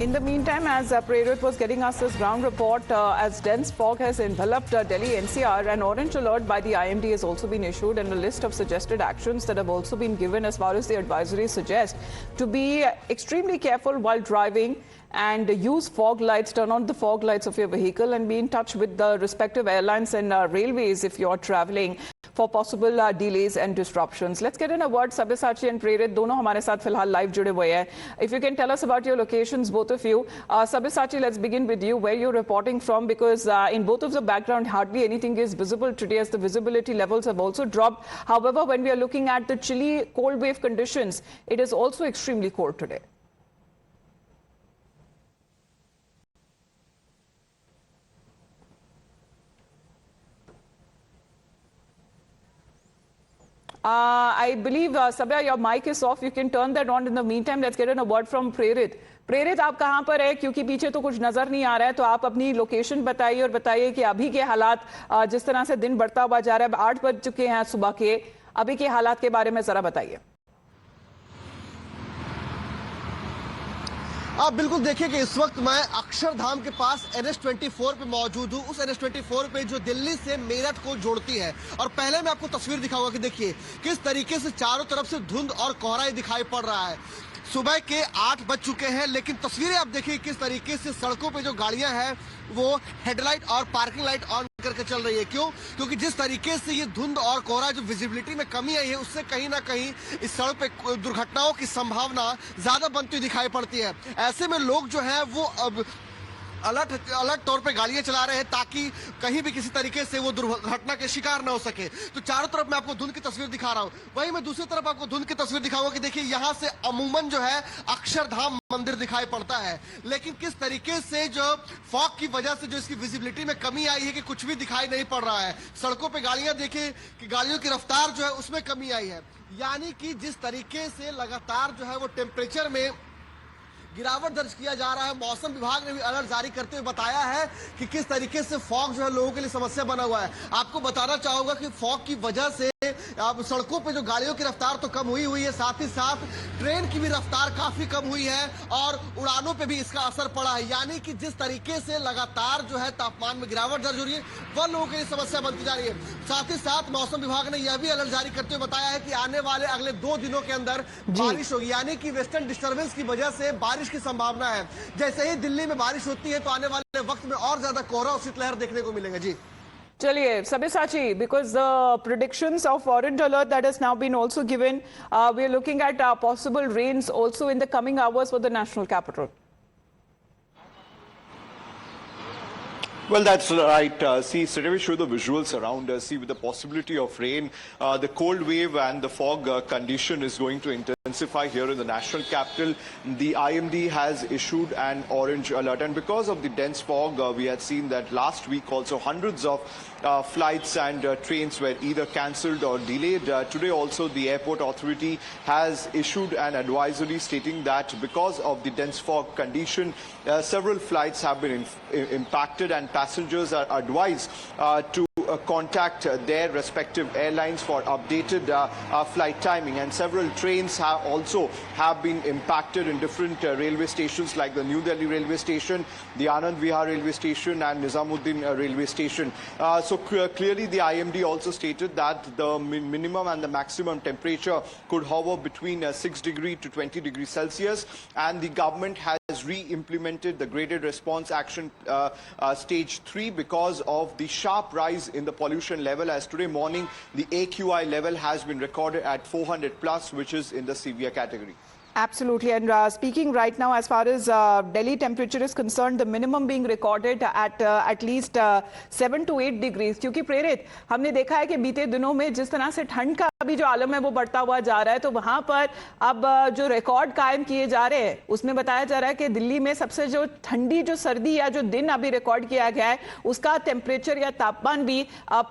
In the meantime, as Prerit was getting us this ground report, as dense fog has enveloped Delhi NCR, an orange alert by the IMD has also been issued, and a list of suggested actions that have also been given as far as the advisory suggest to be extremely careful while driving and use fog lights, turn on the fog lights of your vehicle and be in touch with the respective airlines and railways if you're traveling for possible delays and disruptions. Let's get in a word. Sabyasachi and Prerit, दोनों हमारे साथ फिलहाल live जुड़े हुए हैं. If you can tell us about your locations, both of you. Sabyasachi, let's begin with you. Where you're reporting from, because in both of the background, hardly anything is visible today as the visibility levels have also dropped. However, when we are looking at the chilly cold wave conditions, it is also extremely cold today. I believe, Sabya, your mic is off. You can turn that on. In the meantime, let's get in a word from Prerit. प्रेरित, आप कहां पर है? क्योंकि पीछे तो कुछ नजर नहीं आ रहा है, तो आप अपनी लोकेशन बताइए और बताइए कि अभी के हालात जिस तरह से दिन बढ़ता हुआ जा रहा है, 8 बज चुके हैं सुबह के, अभी के हालात के बारे में जरा बताइए. आप बिल्कुल देखिए कि इस वक्त मैं अक्षरधाम के पास NH24 पे मौजूद हूँ. उस NH24 पे जो दिल्ली से मेरठ को जोड़ती है, और पहले मैं आपको तस्वीर दिखाऊंगा कि देखिए किस तरीके से चारों तरफ से धुंध और कोहरा दिखाई पड़ रहा है. सुबह के 8 बज चुके हैं, लेकिन तस्वीरें आप देखिए किस तरीके से सड़कों पे जो गाड़ियां हैं वो हेडलाइट और पार्किंग लाइट ऑन करके चल रही है. क्यों? क्योंकि जिस तरीके से ये धुंध और कोहरा जो विजिबिलिटी में कमी आई है, उससे कहीं ना कहीं इस सड़क पे दुर्घटनाओं की संभावना ज्यादा बनती दिखाई पड़ती है. ऐसे में लोग जो है वो अब अलर्ट तौर पे गाड़ियां चला रहे हैं ताकि कहीं भी किसी तरीके से वो दुर्घटना के शिकार ना हो सके. तो चारों तरफ मैं आपको धुंध की तस्वीर दिखा रहा हूं. वहीं मैं दूसरी तरफ आपको धुंध की तस्वीर दिखाऊंगा कि देखिए यहां से अमूमन जो है अक्षरधाम मंदिर दिखाई पड़ता है, लेकिन किस तरीके से जो फॉग की वजह से जो इसकी विजिबिलिटी में कमी आई है कि कुछ भी दिखाई नहीं पड़ रहा है. सड़कों पे गाड़ियां देखिए कि गाड़ियों की रफ्तार जो है उसमें कमी आई है, यानी कि जिस तरीके से लगातार जो है वो टेम्परेचर में गिरावट दर्ज किया जा रहा है. मौसम विभाग ने भी अलर्ट जारी करते हुए बताया है कि किस तरीके से फॉग जो है लोगों के लिए समस्या बना हुआ है. आपको बताना चाहूंगा कि फॉग की वजह से अब सड़कों पे जो गाड़ियों की रफ्तार तो कम हुई है, साथ ही साथ ट्रेन की भी रफ्तार काफी कम हुई है और उड़ानों पे भी इसका असर पड़ा है. यानी कि जिस तरीके से लगातार जो है तापमान में गिरावट दर्ज हो रही है, वह लोगों के लिए समस्या बनती जा रही है. साथ ही साथ मौसम विभाग ने यह भी अलर्ट जारी करते हुए बताया है कि आने वाले अगले 2 दिनों के अंदर बारिश होगी, यानी कि वेस्टर्न डिस्टर्बेंस की वजह से बारिश की संभावना है. जैसे ही दिल्ली में बारिश होती है तो आने वाले वक्त में और ज्यादा कोहरा और शीतलहर देखने को मिलेगा. जी चलिए Sabyasachi, because the predictions of orange alert that has now been also given, we are looking at possible rains also in the coming hours for the national capital. Well, that's right. See, Sridhar, show the visuals around us. See, with the possibility of rain, the cold wave and the fog condition is going to intensify here in the national capital. The IMD has issued an orange alert, and because of the dense fog, we had seen that last week also hundreds of flights and trains were either cancelled or delayed. Today also the airport authority has issued an advisory stating that because of the dense fog condition, several flights have been impacted, and passengers are advised to contact their respective airlines for updated flight timing. And several trains have been impacted in different railway stations like the New Delhi railway station, the Anand Vihar railway station and Nizamuddin railway station. So clearly the IMD also stated that the minimum and the maximum temperature could hover between 6 degrees to 20 degrees Celsius, and the government has re-implemented the graded response action stage 3 because of the sharp rise in the pollution level, as today morning the AQI level has been recorded at 400 plus, which is in the severe category. Absolutely. And speaking right now, as far as Delhi temperature is concerned, the minimum being recorded at least 7 to 8 degrees. क्योंकि प्रेरित हमने देखा है कि बीते दिनों में जिस तरह से ठंड का अभी जो आलम है वो बढ़ता हुआ जा रहा है, तो वहां पर अब जो रिकॉर्ड कायम किए जा रहे हैं उसमें बताया जा रहा है कि दिल्ली में सबसे जो ठंडी जो सर्दी या जो दिन अभी रिकॉर्ड किया गया है उसका टेम्परेचर या तापमान भी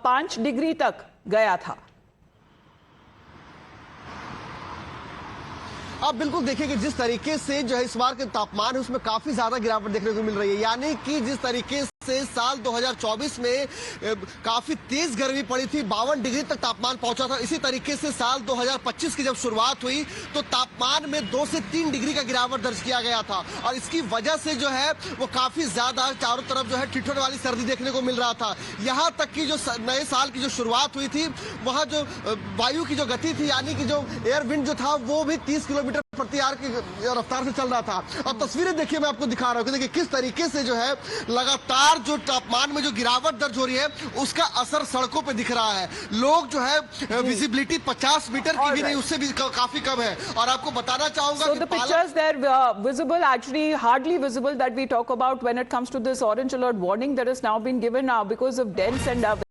5 डिग्री तक गया था. आप बिल्कुल देखिए कि जिस तरीके से जो है इस बार के तापमान है उसमें काफी ज्यादा गिरावट देखने को मिल रही है, यानी कि जिस तरीके से साल 2024 में काफी तेज गर्मी पड़ी थी, 52 डिग्री तक तापमान पहुंचा था। इसी तरीके से साल 2025 की जब शुरुआत हुई तो तापमान में 2 से 3 डिग्री का गिरावट दर्ज किया गया था और इसकी वजह से जो है वो काफी ज्यादा चारों तरफ जो है ठिठुरने वाली सर्दी देखने को मिल रहा था। यहाँ तक कि जो नए साल की जो शुरुआत हुई थी वहां जो वायु की जो गति थी यानी कि जो एयर विंड जो था वो भी 30 किलोमीटर प्रति आवर की रफ्तार से चल रहा था। और तस्वीरें देखिए, मैं आपको दिखा रहा हूँ कि देखिए किस तरीके से जो है लगातार जो तापमान में जो गिरावट दर्ज हो रही है उसका असर सड़कों पे दिख रहा है। लोग जो है विजिबिलिटी 50 मीटर की भी नहीं, उससे भी काफी कम है। और आपको बताना चाहूंगा So the pictures there visible, actually hardly visible, that we talk about when it comes to this orange alert warning that has now been given because of dense and